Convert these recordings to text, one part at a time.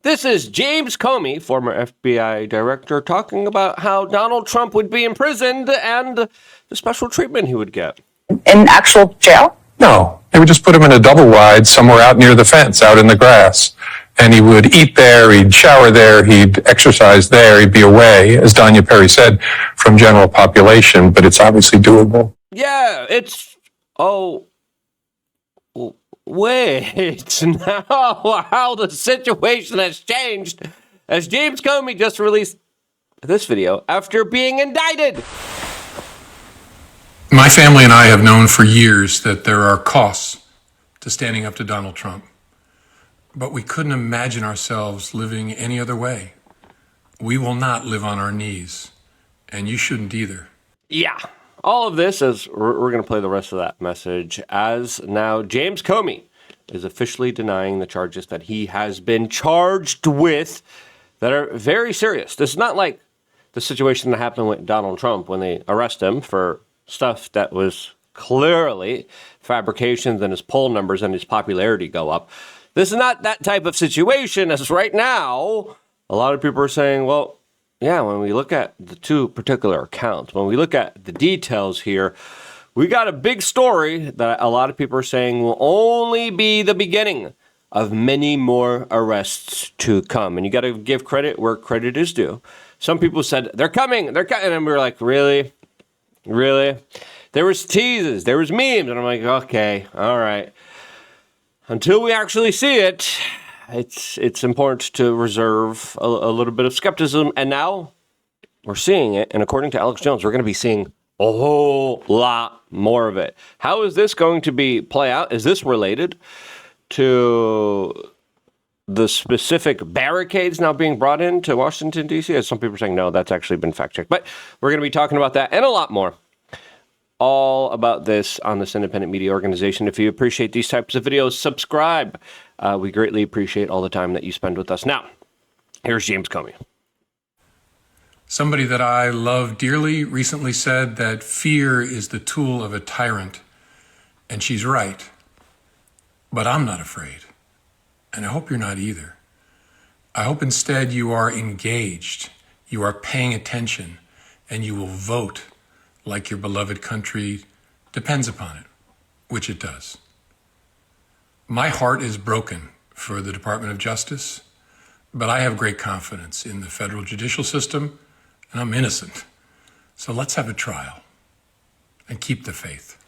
This is James Comey, former FBI director, talking about how Donald Trump would be imprisoned and the special treatment he would get. In actual jail? No, they would just put him in a double wide somewhere out near the fence, out in the grass. And he would eat there, he'd shower there, he'd exercise there, he'd be away, as Danya Perry said, from general population, but it's obviously doable. Yeah, it's... Oh... Wait, now how the situation has changed as James Comey just released this video after being indicted. My family and I have known for years that there are costs to standing up to Donald Trump, but we couldn't imagine ourselves living any other way. We will not live on our knees, and you shouldn't either. Yeah. All of this, as we're going to play the rest of that message, as now James Comey is officially denying the charges that he has been charged with that are very serious. This is not like the situation that happened with Donald Trump when they arrest him for stuff that was clearly fabrications and his poll numbers and his popularity go up. This is not that type of situation, as right now, a lot of people are saying, well, yeah, when we look at the two particular accounts, when we look at the details here, we got a big story that a lot of people are saying will only be the beginning of many more arrests to come. And you got to give credit where credit is due. Some people said, they're coming. And we were like, really? Really? There was teases. There was memes. And I'm like, okay, all right. Until we actually see it, it's important to reserve a little bit of skepticism. And now we're seeing it. And according to Alex Jones, we're going to be seeing a whole lot more of it. How is this going to play out? Is this related to the specific barricades now being brought into Washington, D.C.? As some people are saying, no, that's actually been fact-checked. But we're going to be talking about that and a lot more. All about this on this independent media organization. If you appreciate these types of videos, subscribe. We greatly appreciate all the time that you spend with us. Now, here's James Comey. Somebody that I love dearly recently said that fear is the tool of a tyrant, and she's right. But I'm not afraid, and I hope you're not either. I hope instead you are engaged, you are paying attention, and you will vote like your beloved country depends upon it, which it does. My heart is broken for the Department of Justice, but I have great confidence in the federal judicial system, and I'm innocent. So let's have a trial and keep the faith.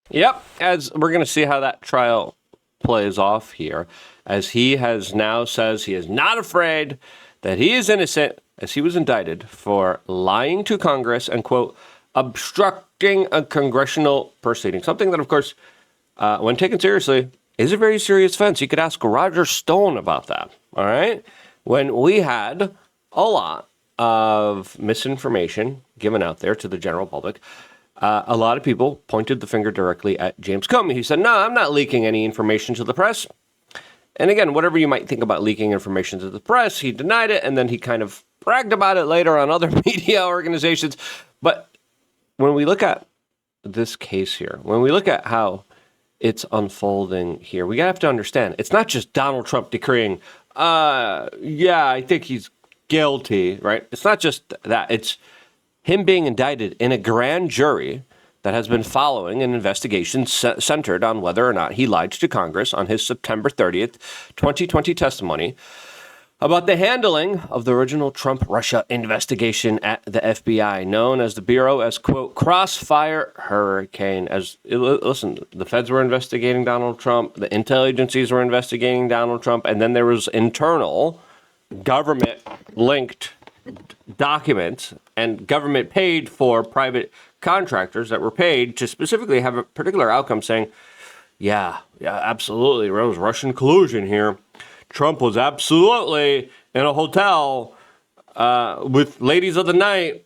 Yep, as we're going to see how that trial plays off here, as he has now says he is not afraid, that he is innocent, as he was indicted for lying to Congress and, quote, obstructing a congressional proceeding. Something that, of course, when taken seriously, is a very serious offense. You could ask Roger Stone about that, all right? When we had a lot of misinformation given out there to the general public, a lot of people pointed the finger directly at James Comey. He said, no, I'm not leaking any information to the press. And again, whatever you might think about leaking information to the press, he denied it, and then he kind of bragged about it later on other media organizations. But when we look at this case here, when we look at how it's unfolding here, we have to understand, it's not just Donald Trump decreeing, yeah, I think he's guilty, right? It's not just that. It's him being indicted in a grand jury that has been following an investigation centered on whether or not he lied to Congress on his September 30th, 2020 testimony about the handling of the original Trump-Russia investigation at the FBI, known as the Bureau as, quote, Crossfire Hurricane. Listen, the feds were investigating Donald Trump, the intel agencies were investigating Donald Trump, and then there was internal government-linked documents and government-paid for private contractors that were paid to specifically have a particular outcome saying, yeah, absolutely, there was Russian collusion here. Trump was absolutely in a hotel with ladies of the night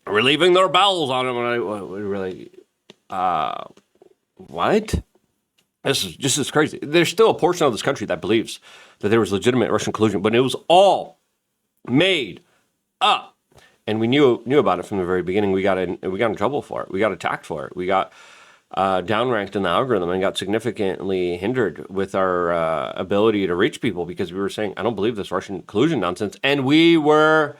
relieving their bowels on him. And what? This is just as crazy. There's still a portion of this country that believes that there was legitimate Russian collusion, but it was all made up. And we knew about it from the very beginning. We got in trouble for it. We got attacked for it. We got downranked in the algorithm and got significantly hindered with our ability to reach people because we were saying, I don't believe this Russian collusion nonsense. And we were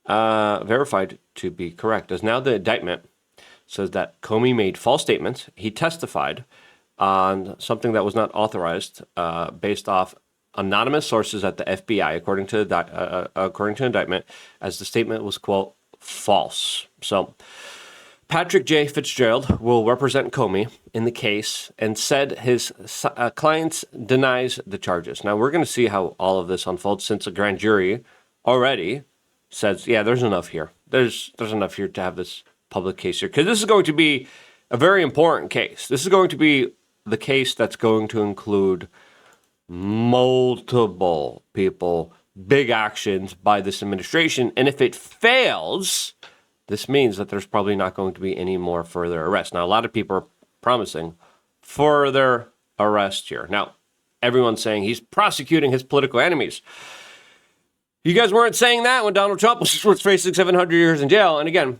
verified to be correct. As now the indictment says that Comey made false statements. He testified on something that was not authorized based off anonymous sources at the FBI, according to indictment, as the statement was, quote, false. So Patrick J. Fitzgerald will represent Comey in the case and said his client denies the charges. Now, we're going to see how all of this unfolds since the grand jury already says, yeah, there's enough here. There's enough here to have this public case here. Because this is going to be a very important case. This is going to be the case that's going to include multiple people, big actions by this administration. And if it fails, this means that there's probably not going to be any more further arrests. Now, a lot of people are promising further arrests here. Now, everyone's saying he's prosecuting his political enemies. You guys weren't saying that when Donald Trump was facing 700 years in jail. And again,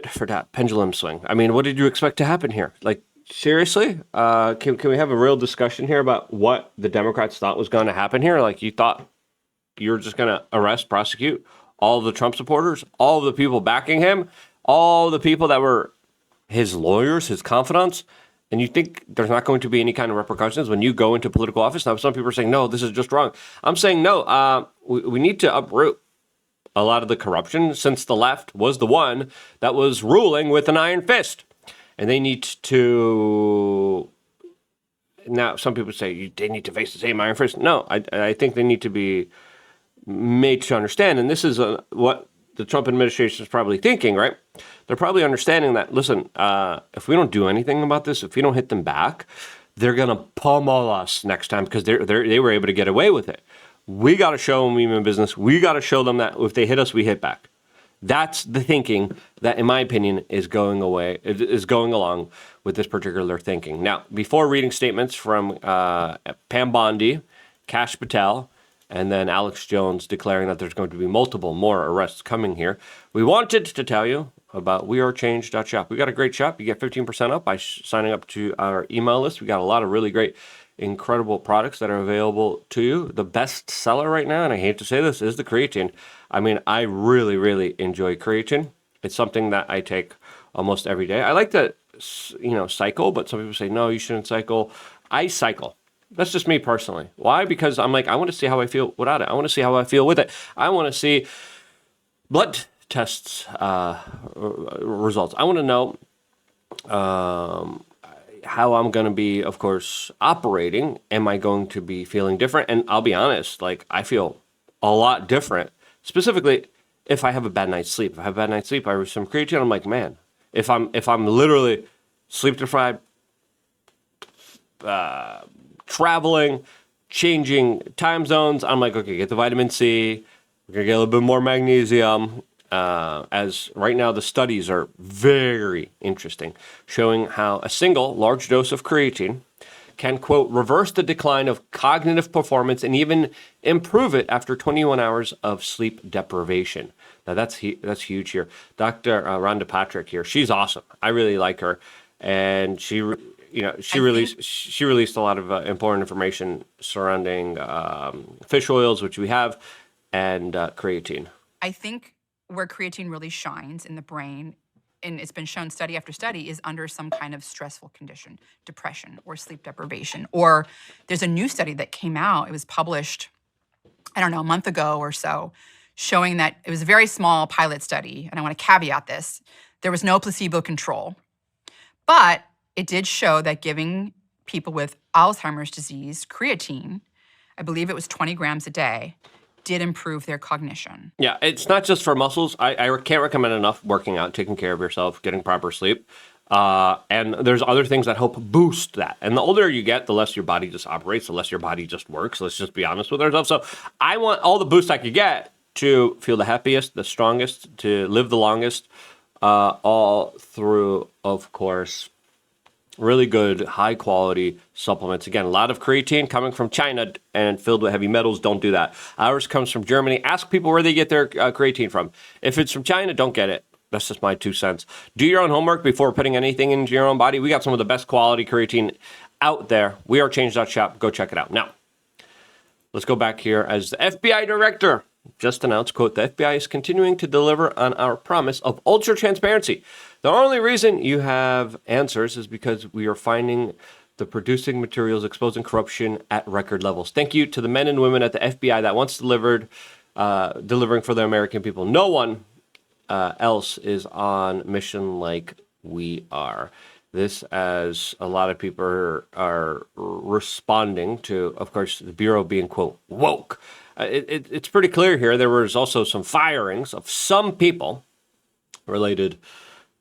for that pendulum swing. I mean, what did you expect to happen here? Like, seriously? Can we have a real discussion here about what the Democrats thought was going to happen here? Like, you thought you were just going to arrest, prosecute all of the Trump supporters, all of the people backing him, all the people that were his lawyers, his confidants, and you think there's not going to be any kind of repercussions when you go into political office? Now, some people are saying, no, this is just wrong. I'm saying, no, we need to uproot a lot of the corruption, since the left was the one that was ruling with an iron fist. And they need to, now some people say they need to face the same iron fist. No, I think they need to be made to understand. And this is what the Trump administration is probably thinking, right? They're probably understanding that, listen, if we don't do anything about this, if we don't hit them back, they're going to pummel us next time because they were able to get away with it. We got to show them we mean business. We got to show them that if they hit us, we hit back. That's the thinking that, in my opinion, is going along with this particular thinking. Now, before reading statements from Pam Bondi, Kash Patel, and then Alex Jones declaring that there's going to be multiple more arrests coming here, we wanted to tell you about wearechange.shop. We got a great shop. You get 15% off by signing up to our email list. We got a lot of really great, incredible products that are available to you. The best seller right now, and I hate to say this, is the creatine. I mean, I really, really enjoy creatine. It's something that I take almost every day. I like to, cycle, but some people say, no, you shouldn't cycle. I cycle. That's just me personally. Why? Because I'm like, I want to see how I feel without it. I want to see how I feel with it. I want to see blood tests results. I want to know how I'm going to be, of course, operating. Am I going to be feeling different? And I'll be honest, like, I feel a lot different. Specifically, if I have a bad night's sleep. If I have a bad night's sleep, I reach some creatine, I'm like, man, if I'm literally sleep deprived, traveling, changing time zones, I'm like, okay, get the vitamin C. We're going to get a little bit more magnesium. As right now, the studies are very interesting, showing how a single large dose of creatine can, quote, reverse the decline of cognitive performance and even improve it after 21 hours of sleep deprivation. Now, that's huge here. Dr. Rhonda Patrick here, she's awesome. I really like her. And she released a lot of important information surrounding fish oils, which we have, and creatine. I think where creatine really shines in the brain, and it's been shown study after study, is under some kind of stressful condition, depression or sleep deprivation. Or there's a new study that came out, it was published, I don't know, a month ago or so, showing that it was a very small pilot study, and I want to caveat this, there was no placebo control. But it did show that giving people with Alzheimer's disease creatine, I believe it was 20 grams a day, did improve their cognition. Yeah, it's not just for muscles. I can't recommend enough working out, taking care of yourself, getting proper sleep. And there's other things that help boost that. And the older you get, the less your body just operates, the less your body just works. Let's just be honest with ourselves. So I want all the boost I could get to feel the happiest, the strongest, to live the longest, all through, of course, really good, high-quality supplements. Again, a lot of creatine coming from China and filled with heavy metals. Don't do that. Ours comes from Germany. Ask people where they get their creatine from. If it's from China, don't get it. That's just my 2 cents. Do your own homework before putting anything into your own body. We got some of the best quality creatine out there. WeAreChange.shop. Go check it out. Now, let's go back here. As the FBI director just announced, quote, the FBI is continuing to deliver on our promise of ultra transparency. The only reason you have answers is because we are finding the producing materials exposing corruption at record levels. Thank you to the men and women at the FBI that once delivering for the American people. No one else is on mission like we are. This, as a lot of people are responding to, of course, the Bureau being, quote, woke. It's pretty clear here. There was also some firings of some people related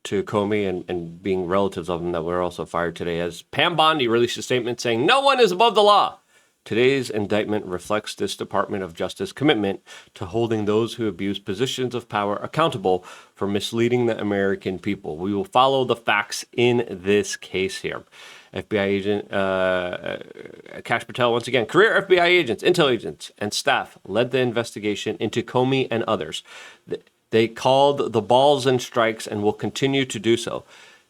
to Comey and being relatives of them that were also fired today, as Pam Bondi released a statement saying, no one is above the law. Today's indictment reflects this Department of Justice commitment to holding those who abuse positions of power accountable for misleading the American people. We will follow the facts in this case here. FBI agent Kash Patel, once again, career FBI agents, intel agents, and staff led the investigation into Comey and others. They called the balls and strikes and will continue to do so.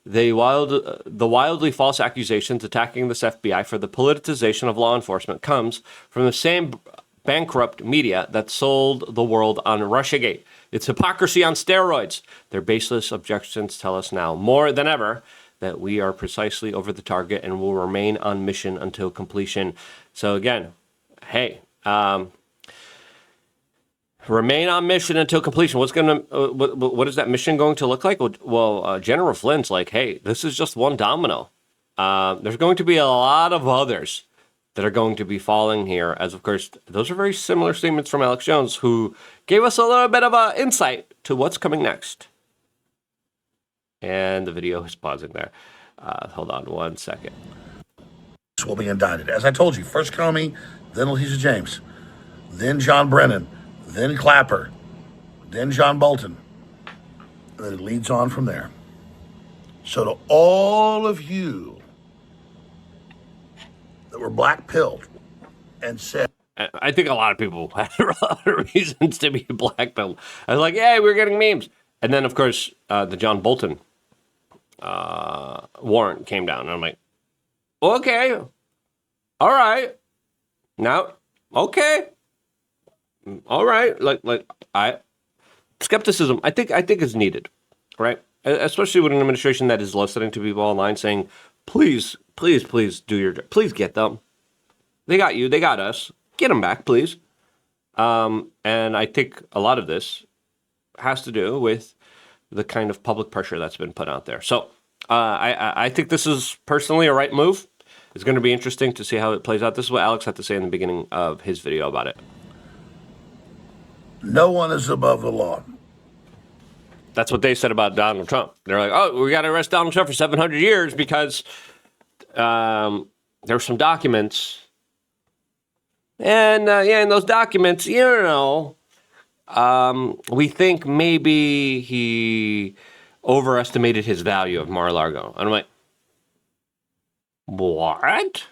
The wildly false accusations attacking this FBI for the politicization of law enforcement comes from the same bankrupt media that sold the world on Russiagate. It's hypocrisy on steroids. Their baseless objections tell us now more than ever that we are precisely over the target and will remain on mission until completion. So again, hey, remain on mission until completion. What is that mission going to look like? Well, General Flynn's like, hey, this is just one domino. There's going to be a lot of others that are going to be falling here, as of course, those are very similar statements from Alex Jones, who gave us a little bit of an insight to what's coming next. And the video is pausing there. Hold on 1 second. Will be indicted. As I told you, first Comey, then Letitia James, then John Brennan, then Clapper, then John Bolton. And then it leads on from there. So to all of you that were black-pilled and said, I think a lot of people had a lot of reasons to be black-pilled. I was like, yeah, we're getting memes. And then, of course, the John Bolton warrant came down. And I'm like, okay, all right. Now, okay. All right, skepticism. I think is needed, right? Especially with an administration that is listening to people online saying, "Please, please, please do your job. Please get them. They got you. They got us. Get them back, please." And I think a lot of this has to do with the kind of public pressure that's been put out there. So I think this is personally a right move. It's going to be interesting to see how it plays out. This is what Alex had to say in the beginning of his video about it. no one is above the law. That's what they said about Donald Trump. They're like, oh, we got to arrest Donald Trump for 700 years because there were some documents. And, in those documents, we think maybe he overestimated his value of Mar-a-Lago. And I'm like, what?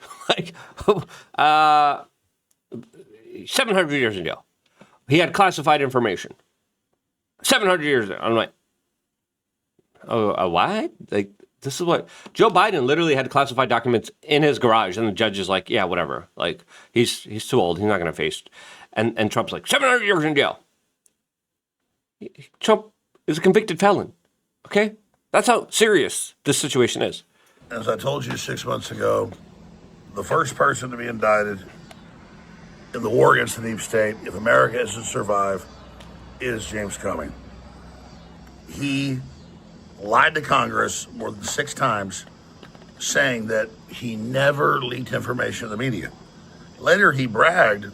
700 years in jail. He had classified information. 700 years ago. I'm like, oh, what? Like, this is what Joe Biden literally had classified documents in his garage, and the judge is like, yeah, whatever. Like, he's too old. He's not going to face. And Trump's like, 700 years in jail. Trump is a convicted felon. Okay, that's how serious this situation is. As I told you 6 months ago, the first person to be indicted in the war against the deep state, if America is to survive, is James Comey. He lied to Congress more than 6 times, saying that he never leaked information to the media. Later, he bragged,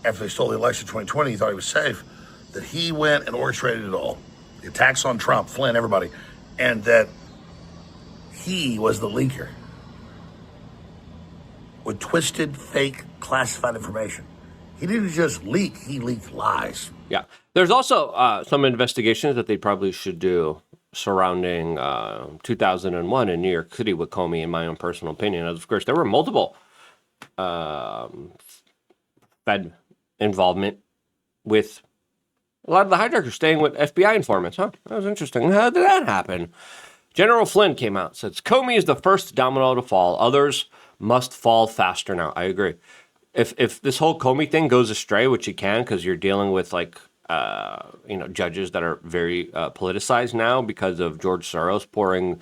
after they stole the election in 2020, he thought he was safe, that he went and orchestrated it all. The attacks on Trump, Flynn, everybody, and that he was the leaker with twisted, fake, classified information. He didn't just leak, he leaked lies. Yeah. There's also some investigations that they probably should do surrounding 2001 in New York City with Comey, in my own personal opinion. Of course, there were multiple Fed involvement with A lot of the hijackers staying with FBI informants, huh? That was interesting. How did that happen? General Flynn came out and says, Comey is the first domino to fall. Others must fall faster now. I agree. If this whole Comey thing goes astray, which it can, because you're dealing with judges that are very politicized now because of George Soros pouring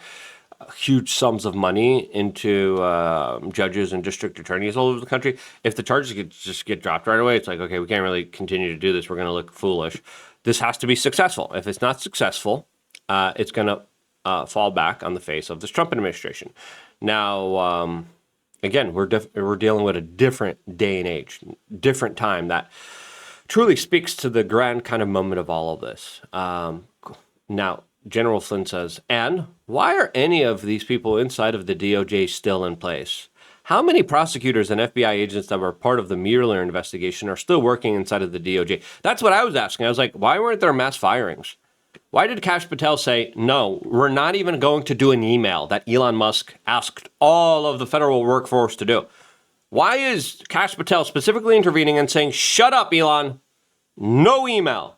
huge sums of money into judges and district attorneys all over the country. If the charges could just get dropped right away, it's like, okay, we can't really continue to do this. We're going to look foolish. This has to be successful. If it's not successful, it's going to fall back on the face of this Trump administration. Now, again, we're dealing with a different day and age, different time that truly speaks to the grand kind of moment of all of this. Now, General Flynn says, and why are any of these people inside of the DOJ still in place? How many prosecutors and FBI agents that were part of the Mueller investigation are still working inside of the DOJ? That's what I was asking. I was like, why weren't there mass firings? Why did Kash Patel say, no, we're not even going to do an email that Elon Musk asked all of the federal workforce to do? Why is Kash Patel specifically intervening and saying, shut up, Elon, no email?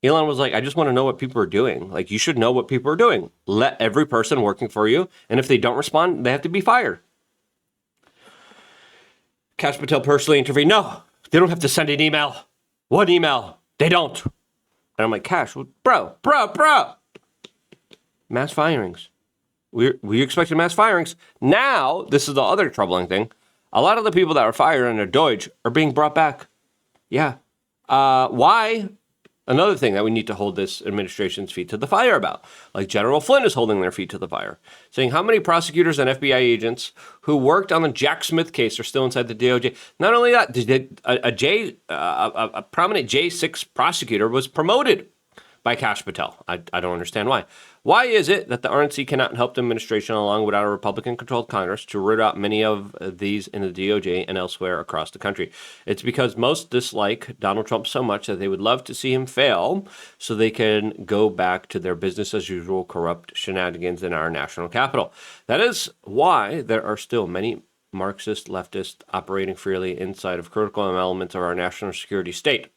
Elon was like, I just want to know what people are doing. Like, you should know what people are doing. Let every person working for you, and if they don't respond, they have to be fired. Kash Patel personally intervened. No, they don't have to send an email. One email. They don't. And I'm like, Kash, bro. Mass firings. We expected mass firings. Now, this is the other troubling thing. A lot of the people that were fired under Deutsch are being brought back. Yeah. Why? Another thing that we need to hold this administration's feet to the fire about, like General Flynn is holding their feet to the fire, saying how many prosecutors and FBI agents who worked on the Jack Smith case are still inside the DOJ. Not only that, a prominent J6 prosecutor was promoted by Kash Patel. I don't understand why. Why is it that the RNC cannot help the administration along without a Republican-controlled Congress to root out many of these in the DOJ and elsewhere across the country? It's because most dislike Donald Trump so much that they would love to see him fail so they can go back to their business-as-usual corrupt shenanigans in our national capital. That is why there are still many Marxist leftists operating freely inside of critical elements of our national security state.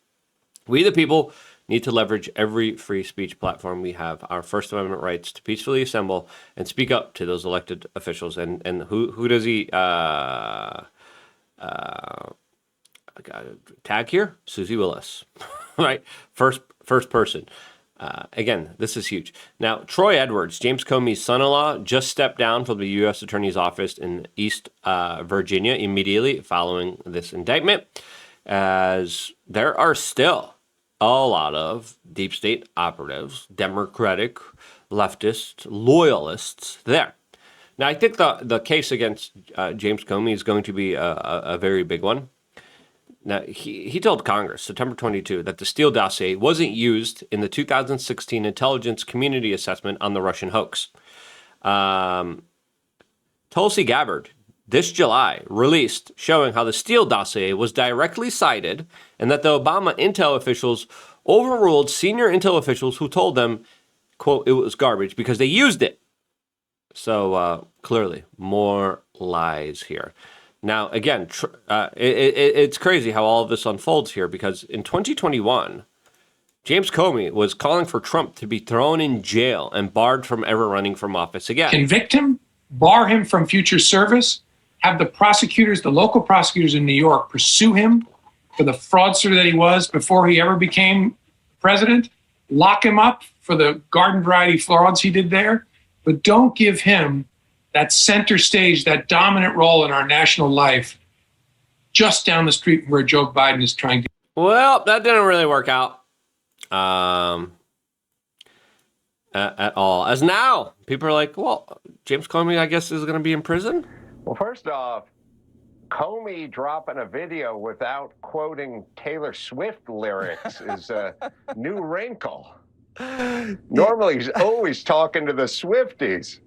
We, the people, need to leverage every free speech platform we have, our First Amendment rights to peacefully assemble and speak up to those elected officials. And who does he tag here? Susie Willis, right? First person. Again, this is huge. Now, Troy Edwards, James Comey's son-in-law, just stepped down from the U.S. Attorney's Office in East Virginia immediately following this indictment, as there are still a lot of deep state operatives, Democratic, leftist, loyalists there. Now, I think the case against James Comey is going to be a very big one. Now, he told Congress, September 22, that the Steele dossier wasn't used in the 2016 intelligence community assessment on the Russian hoax. Tulsi Gabbard, this July, released showing how the Steele dossier was directly cited and that the Obama intel officials overruled senior intel officials who told them, quote, it was garbage because they used it. So clearly, more lies here. Now, again, it's crazy how all of this unfolds here because in 2021, James Comey was calling for Trump to be thrown in jail and barred from ever running from office again. Convict him, bar him from future service, have the prosecutors, the local prosecutors in New York, pursue him for the fraudster that he was before he ever became president, lock him up for the garden variety frauds he did there, but don't give him that center stage, that dominant role in our national life just down the street where Joe Biden is trying to. Well, that didn't really work out at all. As now, people are like, well, James Comey, I guess, is going to be in prison? Well, first off, Comey dropping a video without quoting Taylor Swift lyrics is a new wrinkle. Normally, he's always talking to the Swifties.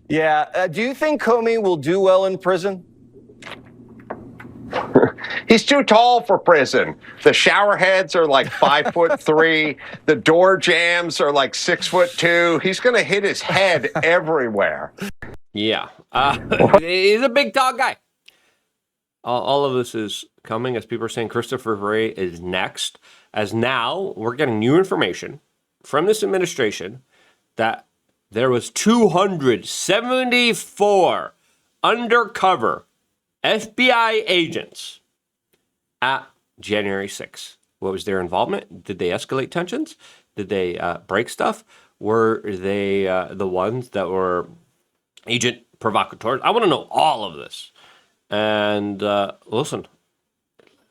Yeah. Do you think Comey will do well in prison? He's too tall for prison. The shower heads are like 5'3". The door jams are like 6'2". He's going to hit his head everywhere. Yeah. He's a big, tall guy. All of this is coming as people are saying Christopher Wray is next, as now we're getting new information from this administration that there was 274 undercover FBI agents at January 6th. What was their involvement? Did they escalate tensions? Did they break stuff? Were they the ones that were agent provocateurs? I want to know all of this. And listen,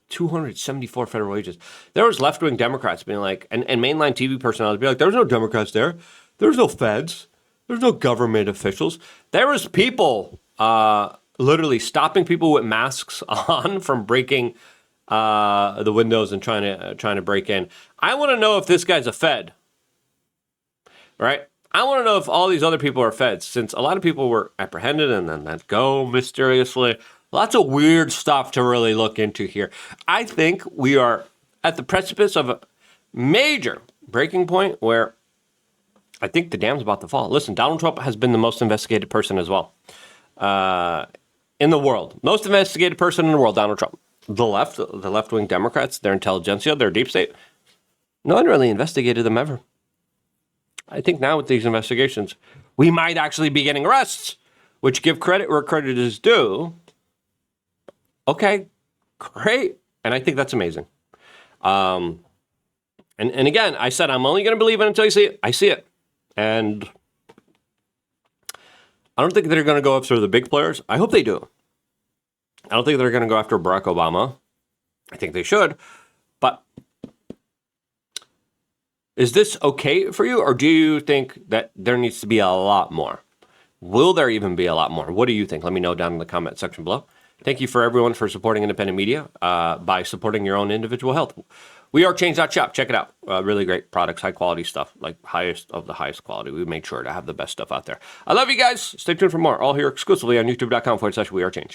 274 federal agents. There was left-wing Democrats being like, and mainline TV personalities being like, there's no Democrats there. There's no feds. There's no government officials. There was people literally stopping people with masks on from breaking the windows and trying to break in. I want to know if this guy's a Fed, right? I want to know if all these other people are feds, since a lot of people were apprehended and then let go mysteriously. Lots of weird stuff to really look into here. I think we are at the precipice of a major breaking point where I think the dam's about to fall. Listen, Donald Trump has been the most investigated person as well in the world. Most investigated person in the world, Donald Trump. The left-wing Democrats, their intelligentsia, their deep state, no one really investigated them ever. I think now with these investigations, we might actually be getting arrests, which give credit where credit is due. Okay, great. And I think that's amazing. And again, I said, I'm only going to believe it until I see it. I see it. And I don't think they're going to go after the big players. I hope they do. I don't think they're going to go after Barack Obama. I think they should. But is this okay for you? Or do you think that there needs to be a lot more? Will there even be a lot more? What do you think? Let me know down in the comment section below. Thank you for everyone for supporting independent media by supporting your own individual health. WeAreChange.shop. Check it out. Really great products, high quality stuff, like highest of the highest quality. We made sure to have the best stuff out there. I love you guys. Stay tuned for more. All here exclusively on youtube.com/WeAreChange.